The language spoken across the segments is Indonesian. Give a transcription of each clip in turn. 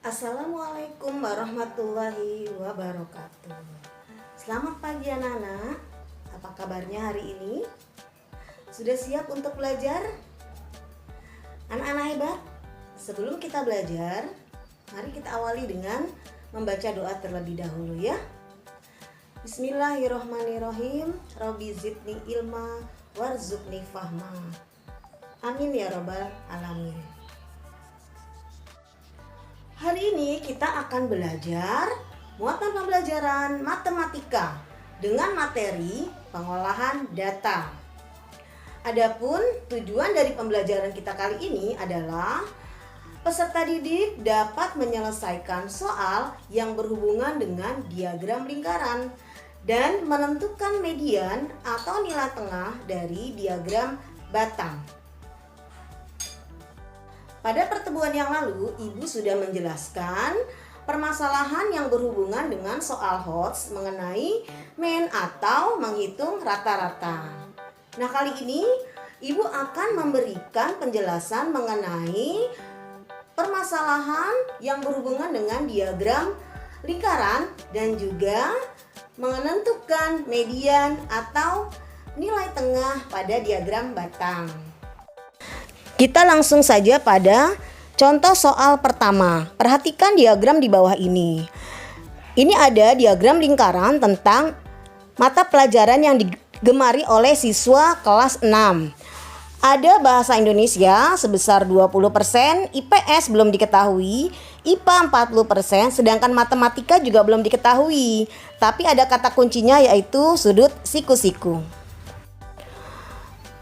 Assalamualaikum warahmatullahi wabarakatuh. Selamat pagi anak-anak. Apa kabarnya hari ini? Sudah siap untuk belajar? Anak-anak hebat, sebelum kita belajar, mari kita awali dengan membaca doa terlebih dahulu ya. Bismillahirrohmanirrohim. Rabbi zidni ilma warzuqni fahma. Amin ya robbal alamin. Hari ini kita akan belajar muatan pembelajaran matematika dengan materi pengolahan data. Adapun tujuan dari pembelajaran kita kali ini adalah peserta didik dapat menyelesaikan soal yang berhubungan dengan diagram lingkaran dan menentukan median atau nilai tengah dari diagram batang. Pada pertemuan yang lalu, Ibu sudah menjelaskan permasalahan yang berhubungan dengan soal HOTS mengenai mean atau menghitung rata-rata. Nah, kali ini Ibu akan memberikan penjelasan mengenai permasalahan yang berhubungan dengan diagram lingkaran dan juga menentukan median atau nilai tengah pada diagram batang. Kita langsung saja pada contoh soal pertama. Perhatikan diagram di bawah ini. Ini ada diagram lingkaran tentang mata pelajaran yang digemari oleh siswa kelas 6. Ada bahasa Indonesia sebesar 20%, IPS belum diketahui, IPA 40%, sedangkan matematika juga belum diketahui. Tapi ada kata kuncinya yaitu sudut siku-siku.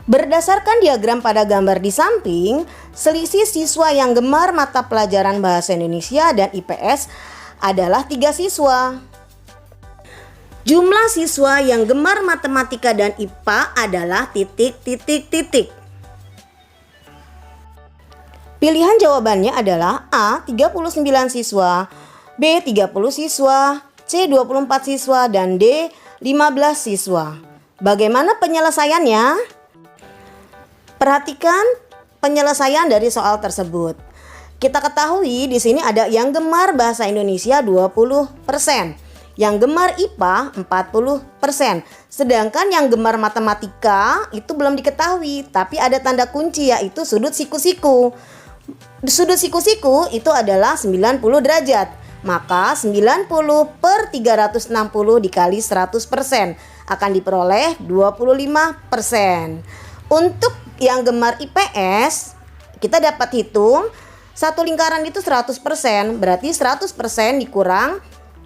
Berdasarkan diagram pada gambar di samping, selisih siswa yang gemar mata pelajaran bahasa Indonesia dan IPS adalah 3 siswa. Jumlah siswa yang gemar matematika dan IPA adalah titik. Pilihan jawabannya adalah A. 39 siswa, B. 30 siswa, C. 24 siswa, dan D. 15 siswa. Bagaimana penyelesaiannya? Perhatikan penyelesaian dari soal tersebut. Kita ketahui di sini ada yang gemar bahasa Indonesia 20%, yang gemar IPA 40%, sedangkan yang gemar matematika itu belum diketahui, tapi ada tanda kunci yaitu sudut siku-siku. Sudut siku-siku itu adalah 90 derajat. Maka 90 per 360 dikali 100% akan diperoleh 25%. Untuk yang gemar IPS, kita dapat hitung satu lingkaran itu 100%, berarti 100% dikurang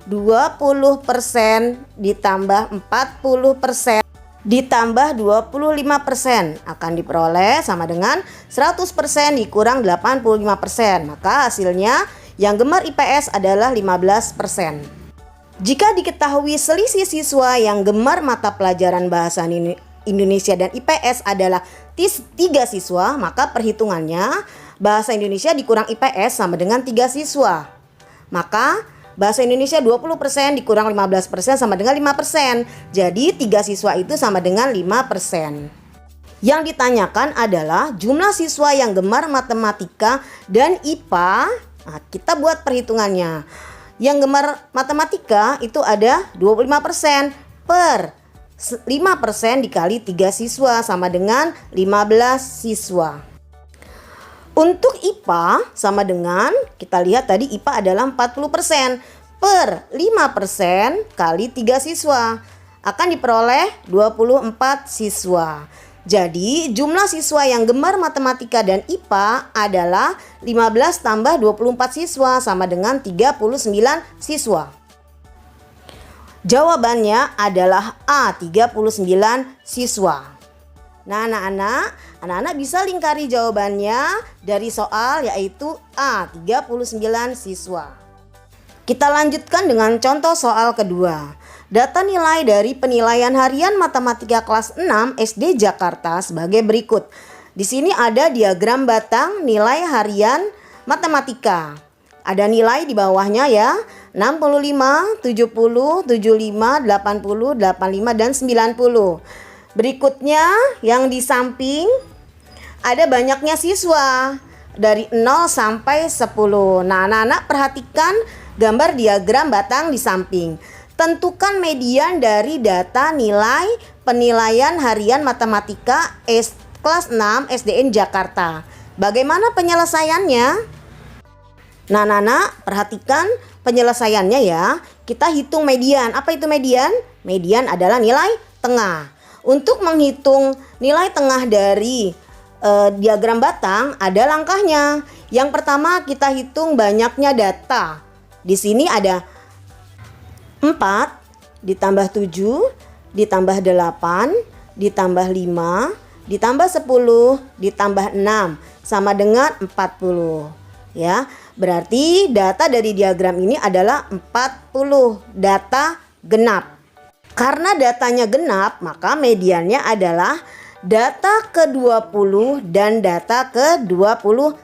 20% ditambah 40% ditambah 25% akan diperoleh sama dengan 100% dikurang 85%. Maka hasilnya yang gemar IPS adalah 15%. Jika diketahui selisih siswa yang gemar mata pelajaran bahasa Indonesia dan IPS adalah 3 siswa, maka perhitungannya bahasa Indonesia dikurang IPS sama dengan 3 siswa. Maka bahasa Indonesia 20% dikurang 15% sama dengan 5%. Jadi 3 siswa itu sama dengan 5%. Yang ditanyakan adalah jumlah siswa yang gemar matematika dan IPA. Nah, kita buat perhitungannya. Yang gemar matematika itu ada 25% per 5% dikali 3 siswa sama dengan 15 siswa. Untuk IPA sama dengan, kita lihat tadi IPA adalah 40% per 5% kali 3 siswa akan diperoleh 24 siswa. Jadi jumlah siswa yang gemar matematika dan IPA adalah 15 tambah 24 siswa sama dengan 39 siswa. Jawabannya adalah A, 39 siswa. Nah, anak-anak bisa lingkari jawabannya dari soal yaitu A, 39 siswa. Kita lanjutkan dengan contoh soal kedua. Data nilai dari penilaian harian matematika kelas 6 SD Jakarta sebagai berikut. Di sini ada diagram batang nilai harian matematika. Ada nilai di bawahnya ya, 65, 70, 75, 80, 85, dan 90. Berikutnya yang di samping ada banyaknya siswa dari 0 sampai 10. Nah, anak-anak perhatikan gambar diagram batang di samping. Tentukan median dari data nilai penilaian harian matematika kelas 6 SDN Jakarta. Bagaimana penyelesaiannya? Nah, anak-anak perhatikan penyelesaiannya ya. Kita hitung median. Apa itu median? Median adalah nilai tengah. Untuk menghitung nilai tengah dari diagram batang ada langkahnya. Yang pertama kita hitung banyaknya data. Di sini ada 4 ditambah 7 ditambah 8 ditambah 5 ditambah 10 ditambah 6 sama dengan 40 ya. Berarti data dari diagram ini adalah 40 data genap. Karena datanya genap, maka mediannya adalah data ke-20 dan data ke-21.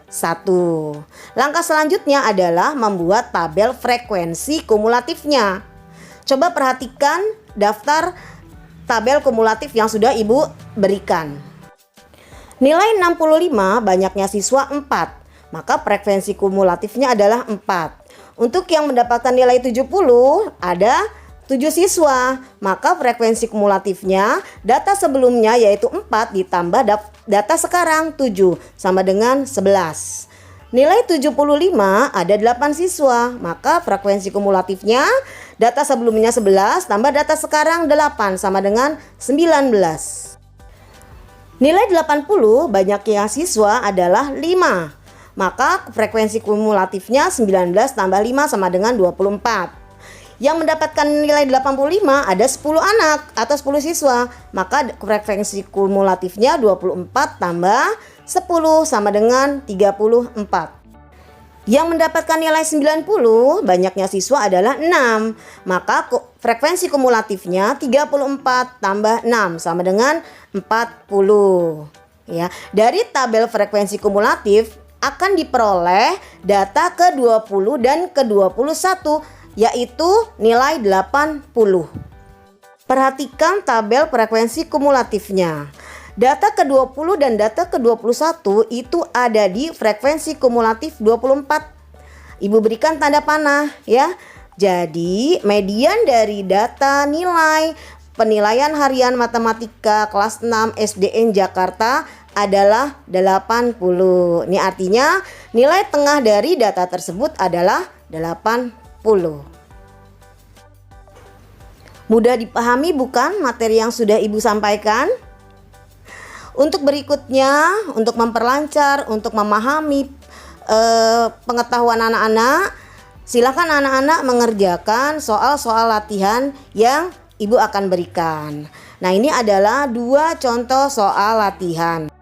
Langkah selanjutnya adalah membuat tabel frekuensi kumulatifnya. Coba perhatikan daftar tabel kumulatif yang sudah Ibu berikan. Nilai 65 banyaknya siswa 4, maka frekuensi kumulatifnya adalah 4. Untuk yang mendapatkan nilai 70 ada 7 siswa, maka frekuensi kumulatifnya data sebelumnya yaitu 4 ditambah data sekarang 7 sama dengan 11. Nilai 75 ada 8 siswa, maka frekuensi kumulatifnya data sebelumnya 11 tambah data sekarang 8 sama dengan 19. Nilai 80 banyaknya siswa adalah 5, maka frekuensi kumulatifnya 19 tambah 5 sama dengan 24. Yang mendapatkan nilai 85 ada 10 anak atau 10 siswa, maka frekuensi kumulatifnya 24 tambah 10 sama dengan 34. Yang mendapatkan nilai 90 banyaknya siswa adalah 6, maka frekuensi kumulatifnya 34 tambah 6 sama dengan 40 ya. Dari tabel frekuensi kumulatif akan diperoleh data ke-20 dan ke-21 yaitu nilai 80. Perhatikan tabel frekuensi kumulatifnya. Data ke-20 dan data ke-21 itu ada di frekuensi kumulatif 24. Ibu berikan tanda panah ya. Jadi median dari data nilai penilaian harian matematika kelas 6 SDN Jakarta adalah 80. Ini artinya nilai tengah dari data tersebut adalah 80. Mudah dipahami bukan materi yang sudah Ibu sampaikan? Untuk berikutnya, untuk memperlancar, untuk memahami pengetahuan anak-anak, silakan anak-anak mengerjakan soal-soal latihan yang Ibu akan berikan. Nah, ini adalah 2 contoh soal latihan.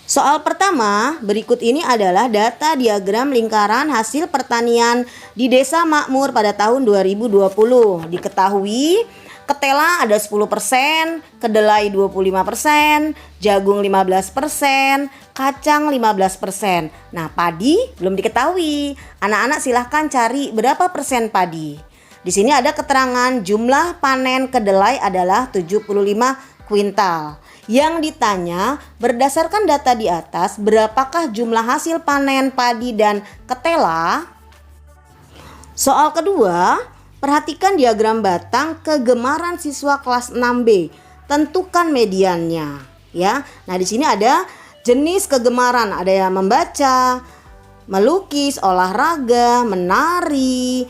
Soal pertama, berikut ini adalah data diagram lingkaran hasil pertanian di Desa Makmur pada tahun 2020. Diketahui ketela ada 10%, kedelai 25%, jagung 15%, kacang 15%. Nah, padi belum diketahui. Anak-anak silahkan cari berapa persen padi. Di sini ada keterangan jumlah panen kedelai adalah 75 kuintal. Yang ditanya, berdasarkan data di atas, berapakah jumlah hasil panen padi dan ketela? Soal kedua, perhatikan diagram batang kegemaran siswa kelas 6B. Tentukan mediannya, ya. Nah, di sini ada jenis kegemaran, ada yang membaca, melukis, olahraga, menari,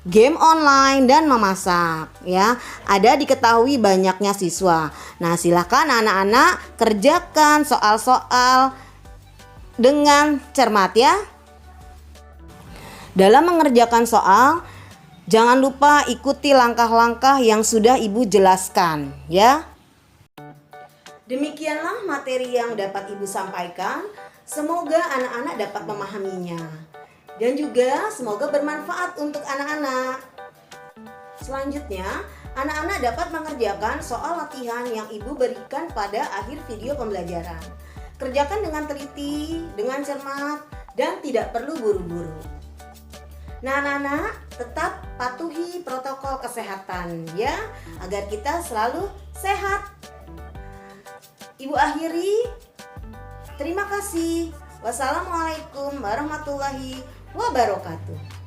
game online dan memasak ya. Ada diketahui banyaknya siswa. Nah, silakan anak-anak kerjakan soal-soal dengan cermat ya. Dalam mengerjakan soal, jangan lupa ikuti langkah-langkah yang sudah Ibu jelaskan ya. Demikianlah materi yang dapat Ibu sampaikan. Semoga anak-anak dapat memahaminya. Dan juga semoga bermanfaat untuk anak-anak. Selanjutnya, anak-anak dapat mengerjakan soal latihan yang Ibu berikan pada akhir video pembelajaran. Kerjakan dengan teliti, dengan cermat, dan tidak perlu buru-buru. Nah, anak-anak tetap patuhi protokol kesehatan ya, agar kita selalu sehat. Ibu akhiri. Terima kasih. Wassalamualaikum warahmatullahi wabarakatuh.